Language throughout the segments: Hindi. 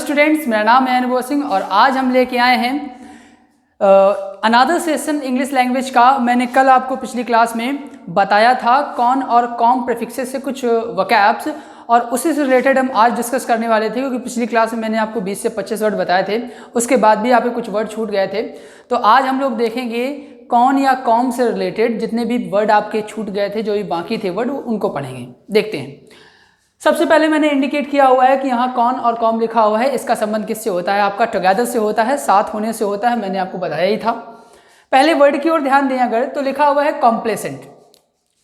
स्टूडेंट्स, मेरा नाम है अनुभव सिंह और आज हम लेके आए हैं अनदर सेशन इंग्लिश लैंग्वेज का। मैंने कल आपको पिछली क्लास में बताया था कॉन और कॉम प्रीफिक्सेस से कुछ वोकैब्स, और उसी से रिलेटेड हम आज डिस्कस करने वाले थे, क्योंकि पिछली क्लास में मैंने आपको 20 से 25 वर्ड बताए थे, उसके बाद भी आपके कुछ वर्ड छूट गए थे। तो आज हम लोग देखेंगे कॉन या कॉम से रिलेटेड जितने भी वर्ड आपके छूट गए थे, जो भी बाकी थे वर्ड, उनको पढ़ेंगे। देखते हैं। सबसे पहले मैंने इंडिकेट किया हुआ है कि यहाँ कॉन और कॉम लिखा हुआ है, इसका संबंध किससे होता है? आपका टुगेदर से होता है, साथ होने से होता है, मैंने आपको बताया ही था। पहले वर्ड की ओर ध्यान दें अगर, तो लिखा हुआ है कॉम्प्लेसेंट।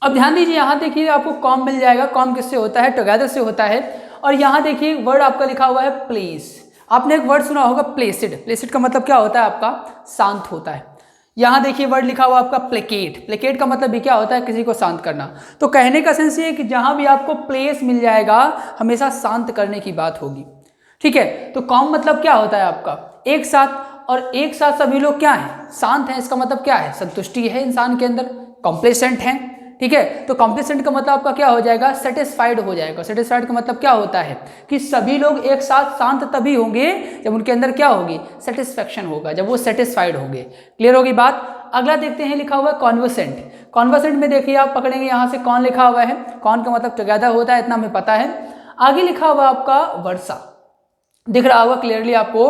अब ध्यान दीजिए, यहाँ देखिए आपको कॉम मिल जाएगा। कॉम किससे होता है? टुगेदर से होता है। और यहाँ देखिए वर्ड आपका लिखा हुआ है प्लेस। आपने एक वर्ड सुना होगा प्लेसिड। प्लेसिड का मतलब क्या होता है? आपका शांत होता है। यहाँ देखिए वर्ड लिखा हुआ आपका प्लेकेट। प्लेकेट का मतलब भी क्या होता है? किसी को शांत करना। तो कहने का सेंस ये है कि जहाँ भी आपको प्लेस मिल जाएगा हमेशा शांत करने की बात होगी। ठीक है। तो कॉम मतलब क्या होता है? आपका एक साथ, और एक साथ सभी लोग क्या हैं? शांत हैं। इसका मतलब क्या है? संतुष्टि है इंसान के अंदर। कॉम्प्लेसेंट हैं। ठीक है। तो कॉम्प्लेसेंट का मतलब आपका क्या हो जाएगा? सेटिस्फाइड हो जाएगा। सेटिस्फाइड का मतलब क्या होता है? कि सभी लोग एक साथ शांत तभी होंगे जब उनके अंदर क्या होगी? सेटिस्फैक्शन होगा, जब वो सेटिस्फाइड होंगे। क्लियर होगी बात? अगला देखते हैं, लिखा हुआ है कॉन्वर्सेंट। कॉन्वर्सेंट में देखिए आप पकड़ेंगे यहाँ से कॉन लिखा हुआ है। कॉन का मतलब टुगेदर होता है, इतना हमें पता है। आगे लिखा हुआ आपका वर्षा, दिख रहा होगा क्लियरली आपको।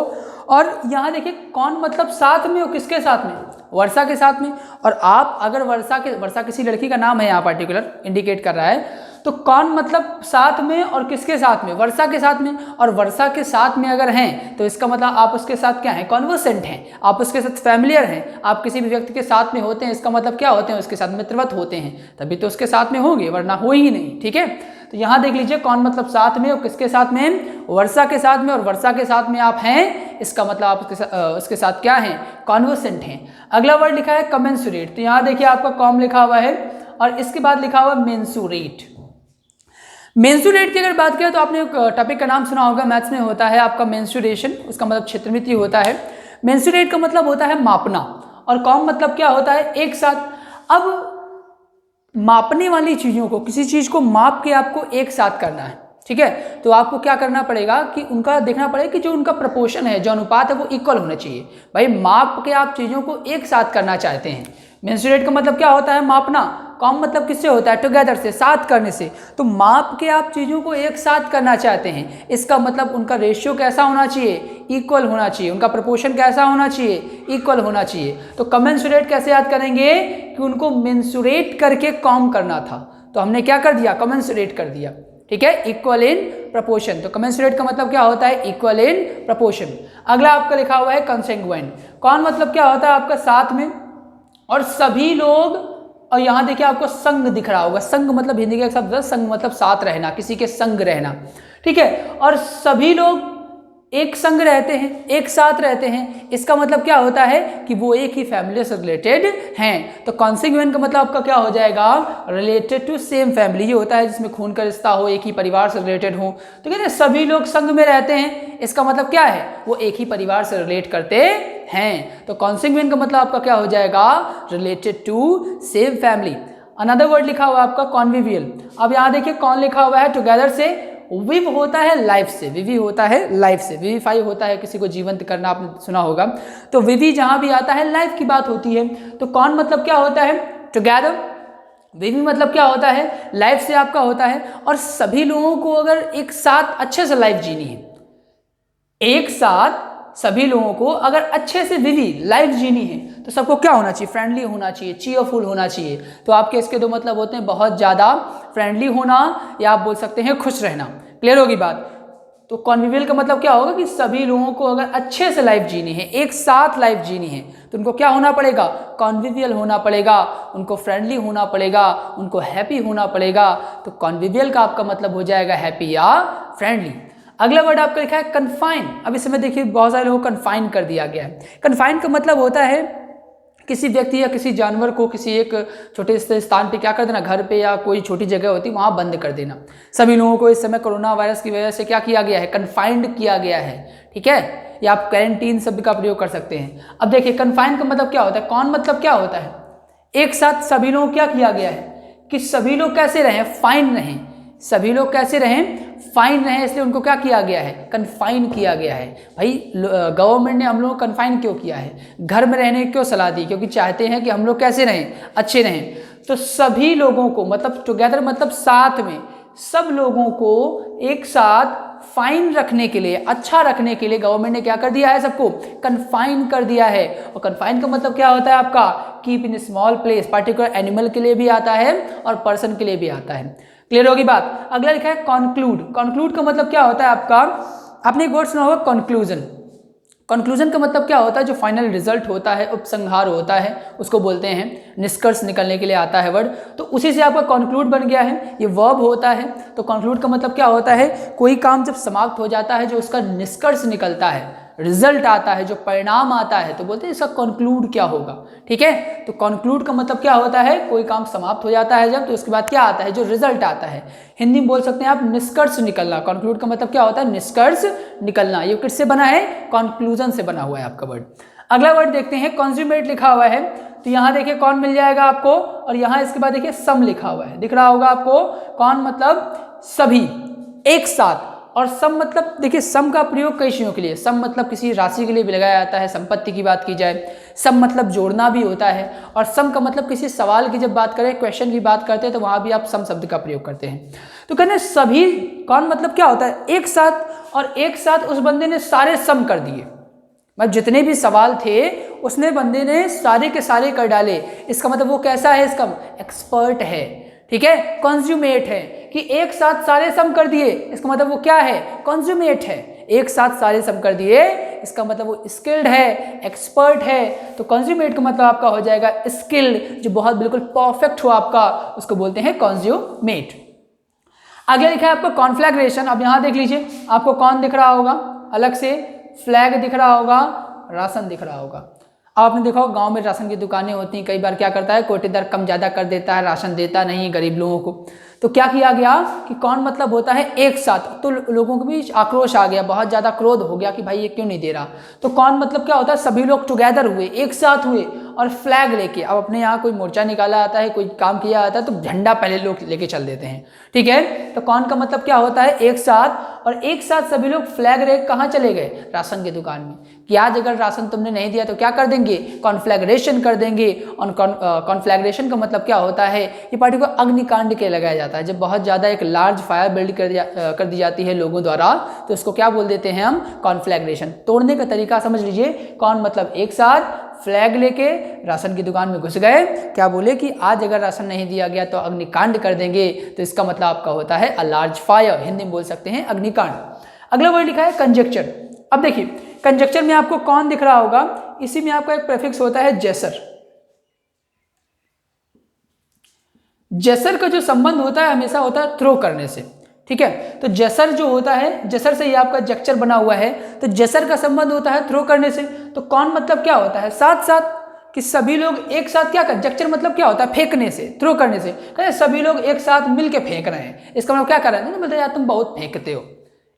और यहाँ देखिए कौन मतलब साथ में, और किसके साथ में? वर्षा के साथ में। और आप अगर वर्षा किसी लड़की का नाम है, यहाँ पर्टिकुलर इंडिकेट कर रहा है, तो कौन मतलब साथ में, और किसके साथ में? वर्षा के साथ में। और वर्षा के साथ में अगर हैं तो इसका मतलब आप उसके साथ क्या है? कॉन्वर्सेंट हैं, आप उसके साथ फैमिलियर हैं। आप किसी भी व्यक्ति के साथ में होते हैं, इसका मतलब क्या होते हैं? उसके साथ मित्रवत होते हैं, तभी तो उसके साथ में होंगे, वरना हो ही नहीं। ठीक है। तो यहाँ देख लीजिए कौन मतलब साथ में, और किसके साथ में? वर्षा के साथ में। और वर्षा के साथ में आप हैं, इसका मतलब आप उसके साथ क्या हैं? कॉन्वर्सेंट हैं। अगला वर्ड लिखा है कमेंसुरेट। तो यहाँ देखिए आपका कॉम लिखा हुआ है और इसके बाद लिखा हुआ मेंसुरेट। मेंसुरेट की अगर बात करें तो आपने एक टॉपिक का नाम सुना होगा, मैथ्स में होता है आपका मेंसुरेशन। उसका मतलब क्षेत्रमिति होता है। मेंसुरेट का मतलब होता है मापना, और कॉम मतलब क्या होता है? एक साथ। अब मापने वाली चीज़ों को, किसी चीज़ को माप के आपको एक साथ करना है। ठीक है। तो आपको क्या करना पड़ेगा कि उनका देखना पड़ेगा कि जो उनका प्रपोर्शन है, जो अनुपात है, वो इक्वल होना चाहिए। भाई माप के आप चीज़ों को एक साथ करना चाहते हैं। मेंसुरेट का मतलब क्या होता है? मापना। कॉम मतलब किससे होता है? टुगेदर से, साथ करने से। तो माप के आप चीज़ों को एक साथ करना चाहते हैं, इसका मतलब उनका रेशियो कैसा होना चाहिए? इक्वल होना चाहिए। उनका प्रपोर्शन कैसा होना चाहिए? इक्वल होना चाहिए। तो कमेंसुरेट कैसे याद करेंगे? कि उनको मेंसुरेट करके कॉम करना था, तो हमने क्या कर दिया? कमेंसुरेट कर दिया। ठीक है। Equal in proportion. तो कमेंसुरेट का मतलब क्या होता है? Equal in proportion. अगला आपका लिखा हुआ है कंसेंगुएंट। कौन मतलब क्या होता है? आपका साथ में, और सभी लोग। और यहाँ देखिए आपको संग दिख रहा होगा। संग मतलब हिंदी का एक शब्द है, संग मतलब साथ रहना, किसी के संग रहना। ठीक है। और सभी लोग एक संग रहते हैं, एक साथ रहते हैं, इसका मतलब क्या होता है? कि वो एक ही फैमिली से रिलेटेड हैं। तो कॉन्सिग्यूएंट का मतलब आपका क्या हो जाएगा? Related to same family. ये होता है जिसमें खून का रिश्ता हो, एक ही परिवार से रिलेटेड हो। तो कहते हैं सभी लोग संग में रहते हैं, इसका मतलब क्या है? वो एक ही परिवार से रिलेट करते हैं। तो कॉन्सिग्यूएंट का मतलब आपका क्या हो जाएगा? Related to same family. Another word लिखा हुआ है आपका कॉन्विवियल। अब यहाँ देखिए कौन लिखा हुआ है? टुगेदर से। विव होता है लाइफ से, विवी होता है लाइफ से। विवीफाई होता है किसी को जीवंत करना, आपने सुना होगा। तो विवी जहां भी आता है लाइफ की बात होती है। तो कौन मतलब क्या होता है? टुगेदर। विवी मतलब क्या होता है? लाइफ से आपका होता है। और सभी लोगों को अगर एक साथ अच्छे से लाइफ जीनी है, एक साथ सभी लोगों को अगर अच्छे से विवी लाइफ जीनी है, तो सबको क्या होना चाहिए? फ्रेंडली होना चाहिए, चीयरफुल होना चाहिए। तो आपके इसके दो मतलब होते हैं, बहुत ज़्यादा फ्रेंडली होना, या आप बोल सकते हैं खुश रहना। क्लियर होगी बात? तो कॉन्विवियल का मतलब क्या होगा? कि सभी लोगों को अगर अच्छे से लाइफ जीनी है, एक साथ लाइफ जीनी है, तो उनको क्या होना पड़ेगा? कॉन्विवियल होना पड़ेगा, उनको फ्रेंडली होना पड़ेगा, उनको हैप्पी होना पड़ेगा। तो कॉन्विवियल का आपका मतलब हो जाएगा हैप्पी या फ्रेंडली। अगला वर्ड आपका लिखा है कन्फाइन। अब इस समय देखिए बहुत सारे लोगों को कन्फाइन कर दिया गया है। कन्फाइन का मतलब होता है किसी व्यक्ति या किसी जानवर को किसी एक छोटे से स्थान पे क्या कर देना, घर पे या कोई छोटी जगह होती है वहाँ बंद कर देना। सभी लोगों को इस समय कोरोना वायरस की वजह से क्या किया गया है? कन्फाइंड किया गया है। ठीक है। या आप क्वारंटीन शब्द का प्रयोग कर सकते हैं। अब देखिए कन्फाइन का मतलब क्या होता है? कौन मतलब क्या होता है? एक साथ सभी लोग क्या किया गया है? कि सभी लोग कैसे रहें? फाइन रहें। सभी लोग कैसे रहें? फाइन रहें, इसलिए उनको क्या किया गया है, कन्फाइन किया गया है। भाई गवर्नमेंट ने हम लोग को कन्फाइन क्यों किया है, घर में रहने की क्यों सलाह दी, क्योंकि चाहते हैं कि हम लोग कैसे रहें, अच्छे रहें। तो सभी लोगों को मतलब टुगेदर मतलब साथ में, सब लोगों को एक साथ फाइन रखने के लिए, अच्छा रखने के लिए गवर्नमेंट ने क्या कर दिया है, सबको कन्फाइन कर दिया है। और कन्फाइन का मतलब क्या होता है आपका, keep in small place, particular animal के लिए भी आता है और पर्सन के लिए भी आता है। क्लियर होगी बात। अगला लिखा है कॉन्क्लूड। कॉन्क्लूड का मतलब क्या होता है आपका, आपने एक वर्ड सुना होगा कंक्लूजन। कंक्लूजन का मतलब क्या होता है, जो फाइनल रिजल्ट होता है, उपसंहार होता है, उसको बोलते हैं, निष्कर्ष निकलने के लिए आता है वर्ड। तो उसी से आपका कंक्लूड बन गया है, ये वर्ब होता है। तो कंक्लूड का मतलब क्या होता है, कोई काम जब समाप्त हो जाता है, जो उसका निष्कर्ष निकलता है, रिजल्ट आता है, जो परिणाम आता है, तो बोलते हैं इसका कंक्लूड क्या होगा। ठीक है, तो कंक्लूड का मतलब क्या होता है, कोई काम समाप्त हो जाता है जब, तो उसके बाद क्या आता है, जो रिजल्ट आता है। हिंदी में बोल सकते हैं आप निष्कर्ष निकलना। कंक्लूड का मतलब क्या होता है, निष्कर्ष निकलना। ये किससे बना है, कंक्लूजन से बना हुआ है आपका वर्ड। अगला वर्ड देखते हैं, कंज्यूमेट लिखा हुआ है। तो यहाँ देखिए कौन मिल जाएगा आपको, और यहाँ इसके बाद देखिए सम लिखा हुआ है, दिख रहा होगा आपको। कौन मतलब सभी, एक साथ। और सम मतलब देखिए, सम का प्रयोग कई चीज़ों के लिए, सम मतलब किसी राशि के लिए भी लगाया जाता है, संपत्ति की बात की जाए, सम मतलब जोड़ना भी होता है, और सम का मतलब किसी सवाल की जब बात करें, क्वेश्चन की बात करते हैं, तो वहाँ भी आप सम शब्द का प्रयोग करते हैं। तो कहते हैं सभी, कौन मतलब क्या होता है, एक साथ। और एक साथ उस बंदे ने सारे सम कर दिए, मतलब जितने भी सवाल थे उसने बंदे ने सारे के सारे कर डाले। इसका मतलब वो कैसा है, इसका एक्सपर्ट है। ठीक है, कंज्यूमेट है, कि एक साथ सारे सम कर दिए, इसका मतलब वो क्या है, कंज्यूमेट है। एक साथ सारे सम कर दिए, इसका मतलब वो स्किल्ड है, एक्सपर्ट है। तो कंज्यूमेट का मतलब आपका हो जाएगा स्किल्ड, जो बहुत बिल्कुल परफेक्ट हो आपका, उसको बोलते हैं कंज्यूमेट। आगे लिखा है आपको कॉन्फ्लैग्रेशन। अब यहाँ देख लीजिए, आपको कौन दिख रहा होगा अलग से, फ्लैग दिख रहा होगा, राशन दिख रहा होगा। आपने देखा होगा गांव में राशन की दुकानें होती हैं, कई बार क्या करता है, कोटेदार कम ज़्यादा कर देता है, राशन देता नहीं गरीब लोगों को। तो क्या किया गया कि कौन मतलब होता है एक साथ। तो लोगों के बीच आक्रोश आ गया, बहुत ज़्यादा क्रोध हो गया कि भाई ये क्यों नहीं दे रहा। तो कौन मतलब क्या होता है, सभी लोग टुगेदर हुए, एक साथ हुए, और फ्लैग लेके, अब अपने यहाँ कोई मोर्चा निकाला आता है, कोई काम किया जाता है, तो झंडा पहले लोग लेके चल देते हैं। ठीक है, तो कौन का मतलब क्या होता है, एक साथ। और एक साथ सभी लोग फ्लैग लेके कहाँ चले गए, राशन की दुकान में, कि आज अगर राशन तुमने नहीं दिया तो क्या कर देंगे, कॉन्फ्लैग्रेशन कर देंगे। और कॉन्फ्लैग्रेशन का मतलब क्या होता है, ये पार्टी को अग्निकांड के लगाया जाता है, जब बहुत ज़्यादा एक लार्ज फायर बिल्ड कर दी जाती है लोगों द्वारा, तो इसको क्या बोल देते हैं हम, कॉन्फ्लैग्रेशन। तोड़ने का तरीका समझ लीजिए, कौन मतलब एक साथ, फ्लैग लेके राशन की दुकान में घुस गए, क्या बोले कि आज अगर राशन नहीं दिया गया तो अग्निकांड कर देंगे। तो इसका मतलब आपका होता है अ लार्ज फायर, हिंदी में बोल सकते हैं अग्निकांड। अगला वर्ड लिखा है कंजक्चर। अब देखिए कंजक्चर में आपको कौन दिख रहा होगा, इसी में आपका एक प्रेफिक्स होता है जेसर। जेसर का जो संबंध होता है हमेशा होता है थ्रो करने से। ठीक है, तो जेसर जो होता है, जेसर से ही आपका जक्चर बना हुआ है, तो जेसर का संबंध होता है थ्रो करने से। तो कौन मतलब क्या होता है, साथ साथ, कि सभी लोग एक साथ क्या कर, जक्चर मतलब क्या होता है, फेंकने से, थ्रो करने से। कहते सभी लोग एक साथ मिलके फेंक रहे हैं, इसका मतलब क्या कर रहे हैं, बोलते यार तुम बहुत फेंकते हो,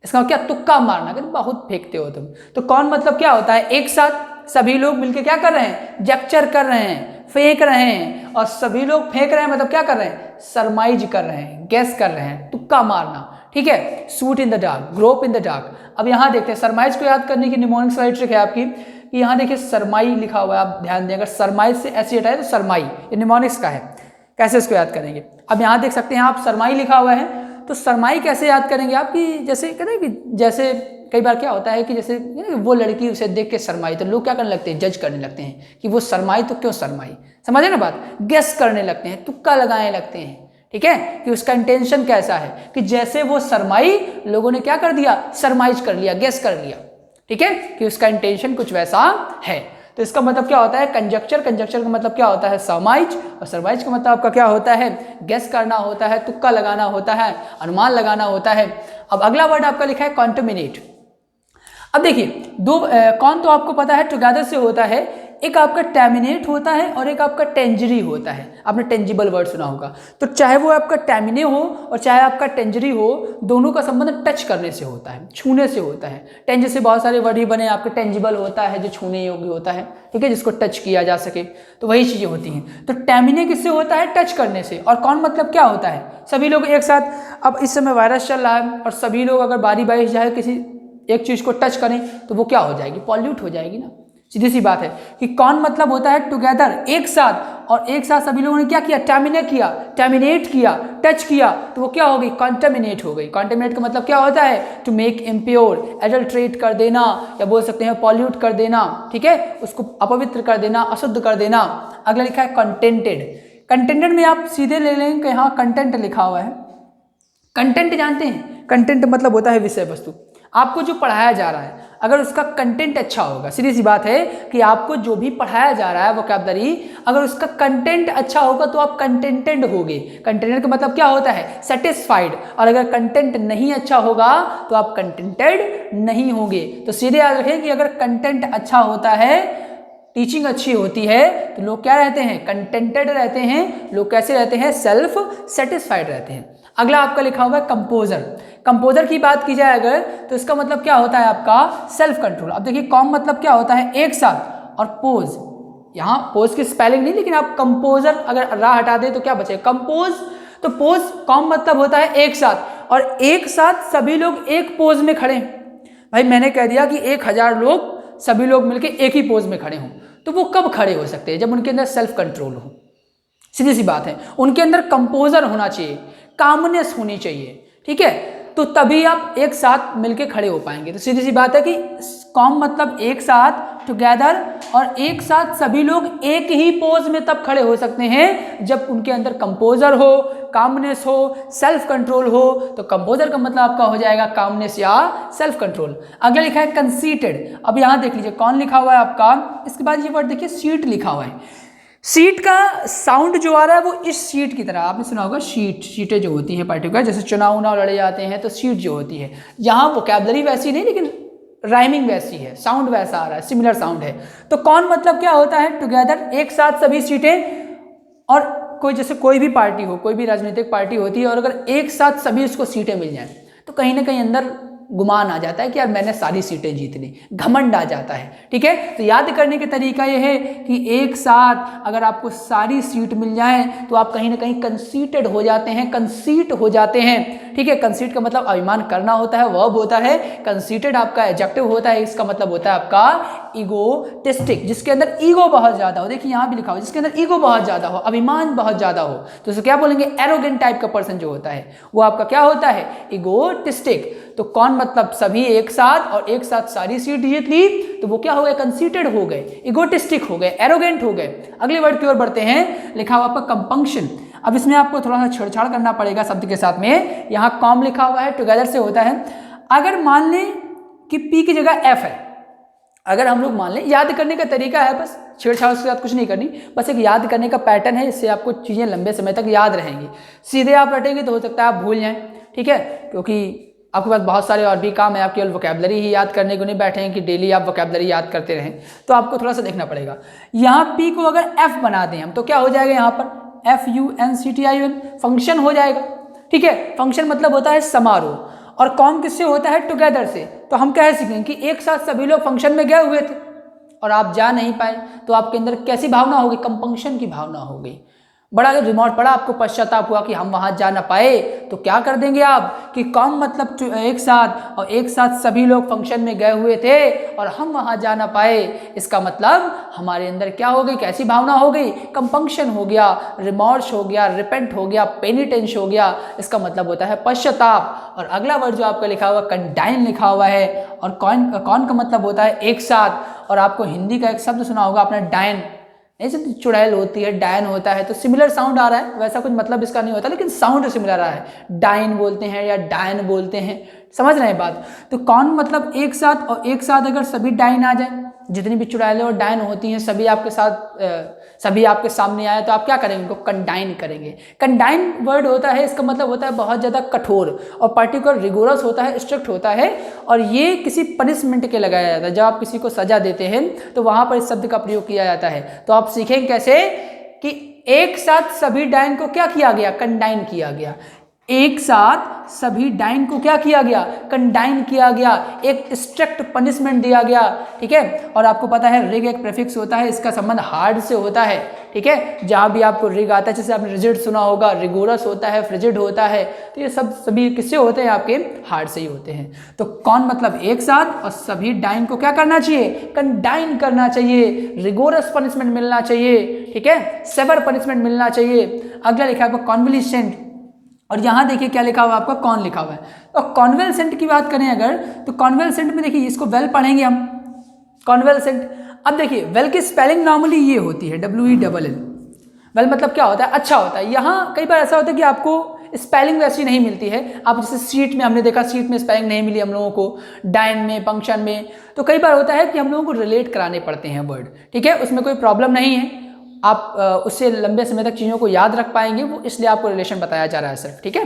इसका मतलब क्या, तुक्का मारना, कहते बहुत फेंकते हो तुम। तो कौन मतलब क्या होता है, एक साथ सभी लोग मिलके क्या कर रहे हैं, जक्चर कर रहे हैं, फेंक रहे हैं। और सभी लोग फेंक रहे हैं मतलब क्या कर रहे हैं, सरमाइज कर रहे हैं, गैस कर रहे हैं, तुक्का मारना। ठीक है, shoot in the dark, grope in the dark. अब यहाँ देखते हैं सरमाइज को याद करने की निमोनिक स्लाइड ट्रिक है आपकी, कि यहाँ देखिए सरमाई लिखा हुआ है, आप ध्यान दें, अगर सरमाइज से ऐसे हटाए तो सरमाई, ये निमोनिक्स का है। कैसे इसको याद करेंगे, अब यहाँ देख सकते हैं आप सरमाई लिखा हुआ है, तो सरमाई कैसे याद करेंगे आप, कि जैसे कहते हैं कि जैसे कई बार क्या होता है कि जैसे वो लड़की उसे देख के शर्माई, तो लोग क्या करने लगते हैं, जज करने लगते हैं कि वो शर्माई तो क्यों शर्माई, समझे ना बात, गेस करने लगते हैं, तुक्का लगाने लगते हैं। ठीक है, कि उसका इंटेंशन कैसा है, कि जैसे वो शर्माई, लोगों ने क्या कर दिया, शर्माइज कर लिया, गेस कर लिया। ठीक है, कि उसका इंटेंशन कुछ वैसा है। तो इसका मतलब क्या होता है, कंजक्चर। कंजक्चर का मतलब क्या होता है, सरमाइज। और सरमाइज का मतलब आपका क्या होता है, गेस करना होता है, तुक्का लगाना होता है, अनुमान लगाना होता है। अब अगला वर्ड आपका लिखा है कॉन्टमिनेट। अब देखिए दो कौन तो आपको पता है टुगेदर से होता है, एक आपका टर्मिनेट होता है और एक आपका टेंजरी होता है। आपने टेंजिबल वर्ड सुना होगा। तो चाहे वो आपका टर्मिने हो और चाहे आपका टेंजरी हो, दोनों का संबंध टच करने से होता है, छूने से होता है। टेंज से बहुत सारे वर्ड ही बने, आपके टेंजिबल होता है जो छूने योग्य होता है, ठीक है, जिसको टच किया जा सके, तो वही चीज़ें होती हैं। तो टर्मिने किससे होता है? टच करने से। और कौन मतलब क्या होता है? सभी लोग एक साथ, अब इस समय वायरस चल रहा है और सभी लोग अगर बारी बारी जाए किसी एक चीज़ को टच करें तो वो क्या हो जाएगी? पॉल्यूट हो जाएगी ना। सीधी सी बात है कि कौन मतलब होता है? टुगेदर, एक साथ। और एक साथ सभी लोगों ने क्या किया? टर्मिनेट किया, टच किया, तो वो क्या हो गई? कॉन्टेमिनेट हो गई। कॉन्टेमिनेट का मतलब क्या होता है? टू मेक इम्प्योर, एडल्ट्रेट कर देना, या बोल सकते हैं पॉल्यूट कर देना, ठीक है, उसको अपवित्र कर देना, अशुद्ध कर देना। अगला लिखा है कंटेंटेड। कंटेंटेड में आप सीधे ले लेंगे कि हाँ कंटेंट लिखा हुआ है। कंटेंट जानते हैं? कंटेंट मतलब होता है विषय वस्तु। आपको जो पढ़ाया जा रहा है अगर उसका कंटेंट अच्छा होगा, सीधी सी बात है कि आपको जो भी पढ़ाया जा रहा है वोकैबुलरी, अगर उसका कंटेंट अच्छा होगा तो आप कंटेंटेड होगे। कंटेंटेड का मतलब क्या होता है? सेटिस्फाइड। और अगर कंटेंट नहीं अच्छा होगा तो आप कंटेंटेड नहीं होंगे। तो सीधे याद रखें कि अगर कंटेंट अच्छा होता है, टीचिंग अच्छी होती है, तो लोग क्या रहते हैं? कंटेंटेड रहते हैं। लोग कैसे रहते हैं? सेल्फ सेटिस्फाइड रहते हैं। अगला आपका लिखा हुआ है कंपोजर। कंपोजर की बात की जाए अगर, तो इसका मतलब क्या होता है आपका? Self control. अब देखिए कॉम मतलब क्या होता है? एक साथ। और पोज, यहाँ पोज की स्पेलिंग नहीं, लेकिन आप कंपोजर अगर रा हटा दे तो क्या बचे? कंपोज। तो पोज, कॉम मतलब होता है एक साथ, और एक साथ सभी लोग एक पोज में खड़े। भाई मैंने कह दिया कि 1000 लोग सभी लोग मिलकर एक ही पोज में खड़े हों, तो वो कब खड़े हो सकते हैं? जब उनके अंदर सेल्फ कंट्रोल हो। सीधी सी बात है, उनके अंदर कंपोजर होना चाहिए, कामनेस होनी चाहिए, ठीक है, तो तभी आप एक साथ मिलके खड़े हो पाएंगे। तो सीधी सी बात है कि कॉम मतलब एक साथ, टुगेदर, और एक साथ सभी लोग एक ही पोज में तब खड़े हो सकते हैं जब उनके अंदर कंपोजर हो, कामनेस हो, सेल्फ कंट्रोल हो। तो कंपोजर का मतलब आपका हो जाएगा कामनेस या सेल्फ कंट्रोल। अगला लिखा है कंसीटेड। अब यहाँ देख लीजिए कौन लिखा हुआ है आपका, इसके बाद ये वर्ड देखिए सीट लिखा हुआ है। सीट का साउंड जो आ रहा है वो इस सीट की तरह, आपने सुना होगा सीटें जो होती हैं पर्टिकुलर, जैसे चुनाव उनाव लड़े जाते हैं तो सीट जो होती है, यहाँ वोकैबुलरी वैसी नहीं लेकिन राइमिंग वैसी है, साउंड वैसा आ रहा है, सिमिलर साउंड है। तो कौन मतलब क्या होता है? टुगेदर, एक साथ सभी सीटें। और कोई जैसे कोई भी पार्टी हो, कोई भी राजनीतिक पार्टी होती है, और अगर एक साथ सभी उसको सीटें मिल जाएं तो कहीं ना कहीं अंदर गुमान आ जाता है कि यार मैंने सारी सीटें जीत ली, घमंड आ जाता है, ठीक है। तो याद करने का तरीका यह है कि एक साथ अगर आपको सारी सीट मिल जाए तो आप कहीं ना कहीं कंसीटेड हो जाते हैं, कंसीट हो जाते हैं, ठीक है। कंसीट का मतलब अभिमान करना होता है, वर्ब होता है। कंसीटेड आपका एडजेक्टिव होता है, इसका मतलब होता है आपका ईगोटिस्टिक, जिसके अंदर ईगो बहुत ज्यादा हो। देखिए यहाँ भी लिखा हो, जिसके अंदर ईगो बहुत ज्यादा हो, अभिमान बहुत ज्यादा हो, तो उसे क्या बोलेंगे? एरोगेंट टाइप का पर्सन जो होता है वो आपका क्या होता है? ईगोटिस्टिक। तो कौन मतलब सभी एक साथ, और एक साथ सारी सीट जीत ली, तो वो क्या हो गए? कंसीटेड हो गए, ईगोटिस्टिक हो गए, एरोगेंट हो गए। अगले वर्ड की ओर बढ़ते हैं, लिखा हुआ आपका कंपंक्शन। अब इसमें आपको थोड़ा सा छेड़छाड़ करना पड़ेगा शब्द के साथ में। यहाँ कॉम लिखा हुआ है, टुगेदर से होता है। अगर मान लें कि पी की जगह एफ है, अगर हम लोग मान लें, याद करने का तरीका है, बस छेड़छाड़ के साथ कुछ नहीं करनी, बस एक याद करने का पैटर्न है, इससे आपको चीज़ें लंबे समय तक याद रहेंगी। सीधे आप रटेंगे तो हो सकता है आप भूल जाएं, ठीक है, क्योंकि आपके पास बहुत सारे और भी काम है, आप केवल वोकैबुलरी ही याद करने को नहीं बैठे हैं कि डेली आप वोकैबुलरी याद करते रहें, तो आपको थोड़ा सा देखना पड़ेगा। यहाँ पी को अगर एफ बना दें हम, तो क्या हो जाएगा? यहाँ पर FUNCTION फंक्शन हो जाएगा, ठीक है। फंक्शन मतलब होता है समारोह, और कॉम किससे होता है? टुगेदर से। तो हम क्या सीखेंगे कि एक साथ सभी लोग फंक्शन में गए हुए थे और आप जा नहीं पाए, तो आपके अंदर कैसी भावना होगी? कंपंक्शन की भावना होगी। बड़ा रिमोट पड़ा, आपको पश्चाताप हुआ कि हम वहां जा ना पाए, तो क्या कर देंगे आप कि कॉम मतलब एक साथ, और एक साथ सभी लोग फंक्शन में गए हुए थे और हम वहां जा ना पाए, इसका मतलब हमारे अंदर क्या हो गई? कैसी भावना हो गई? कंपंक्शन हो गया, रिमोर्स हो गया, रिपेंट हो गया, पेनिटेंस हो गया, इसका मतलब होता है पश्चाताप। और अगला वर्ड जो आपका लिखा हुआ कंडाइन लिखा हुआ है, और कौन का मतलब होता है एक साथ। और आपको हिंदी का एक शब्द सुना होगा आपने, डायन, ऐसे चुड़ैल होती है, डायन होता है, तो सिमिलर साउंड आ रहा है, वैसा कुछ मतलब इसका नहीं होता, लेकिन साउंड सिमिलर आ रहा है। डायन बोलते हैं या डायन बोलते हैं, समझ रहे हैं बात। तो कौन मतलब एक साथ, और एक साथ अगर सभी डायन आ जाए जितनी भी चुड़ैलें और डायन होती हैं सभी आपके साथ सभी आपके सामने आए तो आप क्या करेंगे, उनको कंडाइन करेंगे। कंडाइन वर्ड होता है, इसका मतलब होता है बहुत ज़्यादा कठोर, और पर्टिकुलर रिगोरस होता है, स्ट्रिक्ट होता है, और ये किसी पनिशमेंट के लगाया जाता है। जब आप किसी को सजा देते हैं तो वहाँ पर इस शब्द का प्रयोग किया जाता है। तो आप सीखेंगे कैसे कि एक साथ सभी डायन को क्या किया गया, कंडाइन किया गया। एक साथ सभी डायन को क्या किया गया, कंडाइन किया गया, एक स्ट्रिक्ट पनिशमेंट दिया गया। ठीक है, और आपको पता है रिग एक प्रीफिक्स होता है, इसका संबंध हार्ड से होता है। ठीक है, जहाँ भी आपको रिग आता है, जैसे आपने रिजिड सुना होगा, रिगोरस होता है, फ्रिजिड होता है, तो ये सब सभी किससे होते हैं, आपके हार्ड से ही होते हैं। तो कौन मतलब एक साथ, और सभी डायन को क्या करना चाहिए, कंडाइन करना चाहिए, रिगोरस पनिशमेंट मिलना चाहिए। ठीक है, सेवर पनिशमेंट मिलना चाहिए। अगला लिखा है आपको कॉन्वलिसेंट, और यहाँ देखिए क्या लिखा हुआ है आपका, कौन लिखा हुआ है। तो कॉन्वेलसेंट की बात करें अगर, तो कॉन्वेलसेंट में देखिए इसको वेल पढ़ेंगे हम, कॉन्वेलसेंट। अब देखिए वेल की स्पेलिंग नॉर्मली ये होती है WELL। वेल मतलब क्या होता है, अच्छा होता है। यहाँ कई बार ऐसा होता है कि आपको स्पेलिंग वैसी नहीं मिलती है। आप जैसे सीट में, हमने देखा सीट में स्पेलिंग नहीं मिली हम लोगों को, डायन में, पंक्शन में, तो कई बार होता है कि हम लोगों को रिलेट कराने पड़ते हैं वर्ड। ठीक है, उसमें कोई प्रॉब्लम नहीं है, आप उससे लंबे समय तक चीज़ों को याद रख पाएंगे, वो इसलिए आपको रिलेशन बताया जा रहा है सिर्फ। ठीक है,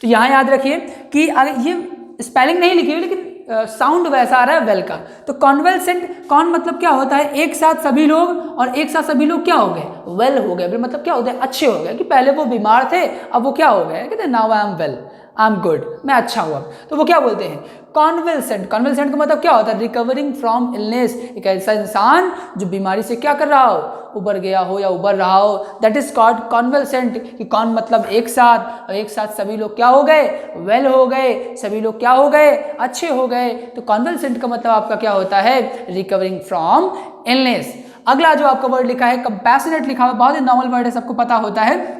तो यहाँ याद रखिए कि ये स्पेलिंग नहीं लिखी हुई, लेकिन साउंड वैसा आ रहा है वेल का। तो कॉन्वेलसेंट, कौन मतलब क्या होता है, एक साथ सभी लोग, और एक साथ सभी लोग क्या हो गए, वेल हो गए। मतलब क्या होता है, अच्छे हो गए, कि पहले वो बीमार थे अब वो क्या हो गए, कहते हैं now I am well, I am good, मैं अच्छा हुआ। तो वो क्या बोलते हैं, कॉन्वेलसेंट। कॉन्वेलसेंट का मतलब क्या होता है, रिकवरिंग फ्रॉम इलनेस, एक ऐसा इंसान जो बीमारी से क्या कर रहा हो, उबर गया हो या उबर रहा हो, दैट इज कॉल्ड कॉन्वेलसेंट। कि कौन मतलब एक साथ, और एक साथ सभी लोग क्या हो गए, वेल हो गए, सभी लोग क्या हो गए, अच्छे हो गए। तो कॉन्वेलसेंट का मतलब आपका क्या होता है, रिकवरिंग फ्रॉम इलनेस। अगला जो आपका वर्ड लिखा है कंपैशनेट लिखा हुआ, बहुत ही नॉर्मल वर्ड है, सबको पता होता है।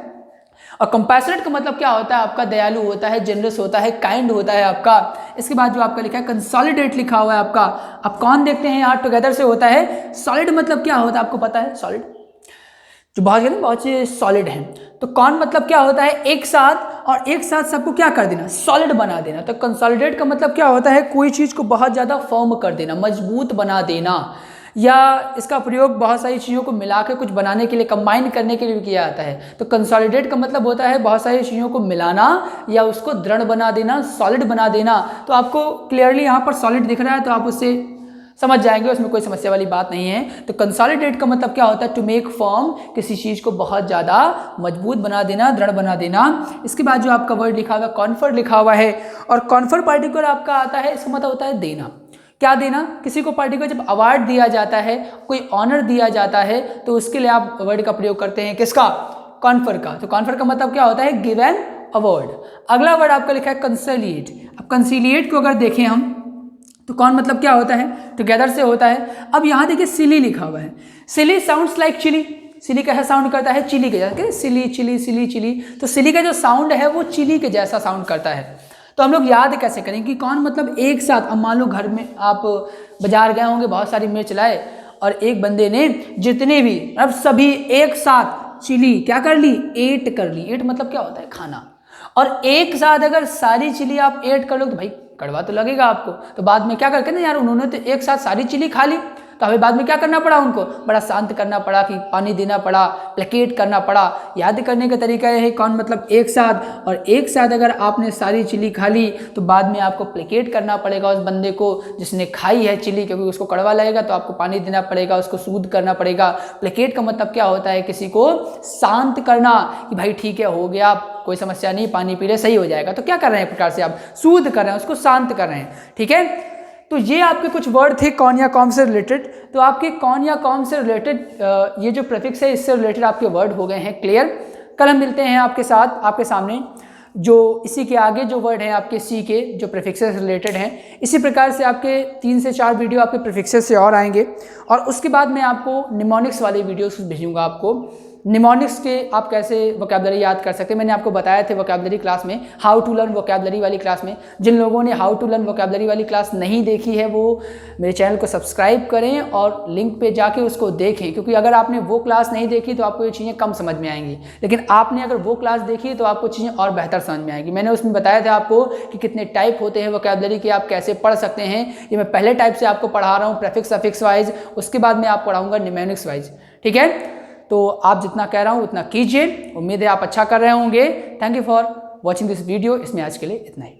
और कंपैशनेट का मतलब क्या होता है आपका, दयालु होता है, जेनरस होता है, काइंड होता है आपका। इसके बाद जो आपका लिखा है कंसोलिडेट लिखा हुआ है आपका, आप कौन देखते हैं यहाँ, टुगेदर से होता है। सॉलिड मतलब क्या होता है आपको पता है, सॉलिड जो बहुत से सॉलिड हैं। तो कौन मतलब क्या होता है, एक साथ, और एक साथ सबको क्या कर देना, सॉलिड बना देना। तो कंसोलिडेट का मतलब क्या होता है, कोई चीज़ को बहुत ज़्यादा फर्म कर देना, मजबूत बना देना, या इसका प्रयोग बहुत सारी चीज़ों को मिला के कुछ बनाने के लिए, कंबाइन करने के लिए भी किया जाता है। तो कंसोलिडेट का मतलब होता है बहुत सारी चीज़ों को मिलाना या उसको दृढ़ बना देना, सॉलिड बना देना। तो आपको क्लियरली यहाँ पर सॉलिड दिख रहा है, तो आप उससे समझ जाएंगे, उसमें कोई समस्या वाली बात नहीं है। तो कंसोलिडेट का मतलब क्या होता है, टू मेक फर्म, किसी चीज़ को बहुत ज़्यादा मजबूत बना देना, दृढ़ बना देना। इसके बाद जो आपका वर्ड लिखा हुआ है कॉन्फर लिखा हुआ है, और कॉन्फर पार्टिकुलर आपका आता है, इसका मतलब होता है देना। क्या देना, किसी को पार्टिकुलर जब अवार्ड दिया जाता है, कोई ऑनर दिया जाता है, तो उसके लिए आप वर्ड का प्रयोग करते हैं, किसका, कॉन्फर का। तो कॉन्फर का मतलब क्या होता है, गिव एन अवार्ड। अगला वर्ड आपका लिखा है कंसिलिएट। अब कंसिलिएट को अगर देखें हम, तो कौन मतलब क्या होता है, टुगेदर से होता है। अब यहाँ देखिए सिली लिखा हुआ है, सिली साउंड्स लाइक चिली। सिली कैसा साउंड करता है, चिली के जैसा, सिली चिली सिली चिली। तो सिली का जो साउंड है वो चिली के जैसा साउंड करता है। तो हम लोग याद कैसे करें कि कौन मतलब एक साथ, अब मान लो घर में आप बाजार गए होंगे, बहुत सारी मिर्च लाए, और एक बंदे ने जितने भी, अब सभी एक साथ चिली क्या कर ली, एट कर ली। एट मतलब क्या होता है, खाना। और एक साथ अगर सारी चिली आप एट कर लो तो भाई कड़वा तो लगेगा आपको। तो बाद में क्या करके ना यार, उन्होंने तो एक साथ सारी चिली खा ली, तो हमें बाद में क्या करना पड़ा, उनको बड़ा शांत करना पड़ा, कि पानी देना पड़ा, प्लेकेट करना पड़ा। याद करने का तरीका यह है, कौन मतलब एक साथ, और एक साथ अगर आपने सारी चिली खा ली तो बाद में आपको प्लेकेट करना पड़ेगा उस बंदे को जिसने खाई है चिली, क्योंकि उसको कड़वा लगेगा, तो आपको पानी देना पड़ेगा, उसको सूद करना पड़ेगा। प्लेकेट का मतलब क्या होता है, किसी को शांत करना, कि भाई ठीक है हो गया, कोई समस्या नहीं, पानी पी रहे सही हो जाएगा। तो क्या कर रहे हैं, एक प्रकार से आप सूद कर रहे हैं, उसको शांत कर रहे हैं। ठीक है, तो ये आपके कुछ वर्ड थे कौन या कॉम से रिलेटेड। तो आपके कौन या कॉम से रिलेटेड ये जो प्रीफिक्स है, इससे रिलेटेड आपके वर्ड हो गए हैं क्लियर। कल हम मिलते हैं आपके साथ, आपके सामने जो इसी के आगे जो वर्ड हैं आपके सी के, जो प्रीफिक्सेस से रिलेटेड हैं। इसी प्रकार से आपके 3 से 4 वीडियो आपके प्रीफिक्सेस से और आएंगे, और उसके बाद मैं आपको निमोनिक्स वाली वीडियोस भेजूंगा आपको, निमोनिक्स के आप कैसे वोकैबुलरी याद कर सकते हैं, मैंने आपको बताया थे वोकैबुलरी क्लास में, हाउ टू लर्न वोकैबुलरी वाली क्लास में। जिन लोगों ने हाउ टू लर्न वोकैबुलरी वाली क्लास नहीं देखी है वो मेरे चैनल को सब्सक्राइब करें और लिंक पे जाके उसको देखें, क्योंकि अगर आपने वो क्लास नहीं देखी तो आपको ये चीज़ें कम समझ में आएंगी, लेकिन आपने अगर वो क्लास देखी तो आपको चीज़ें और बेहतर समझ में आएंगी। मैंने उसमें बताया था आपको कि कितने टाइप होते हैं वोकैबुलरी के, आप कैसे पढ़ सकते हैं। ये मैं पहले टाइप से आपको पढ़ा रहा हूँ, प्रेफिक्स सफिक्स वाइज, उसके बाद मैं आप पढ़ाऊँगा निमोनिक्स वाइज। ठीक है, तो आप जितना कह रहा हूँ उतना कीजिए, उम्मीद है आप अच्छा कर रहे होंगे। Thank you for watching this video. इसमें आज के लिए इतना ही।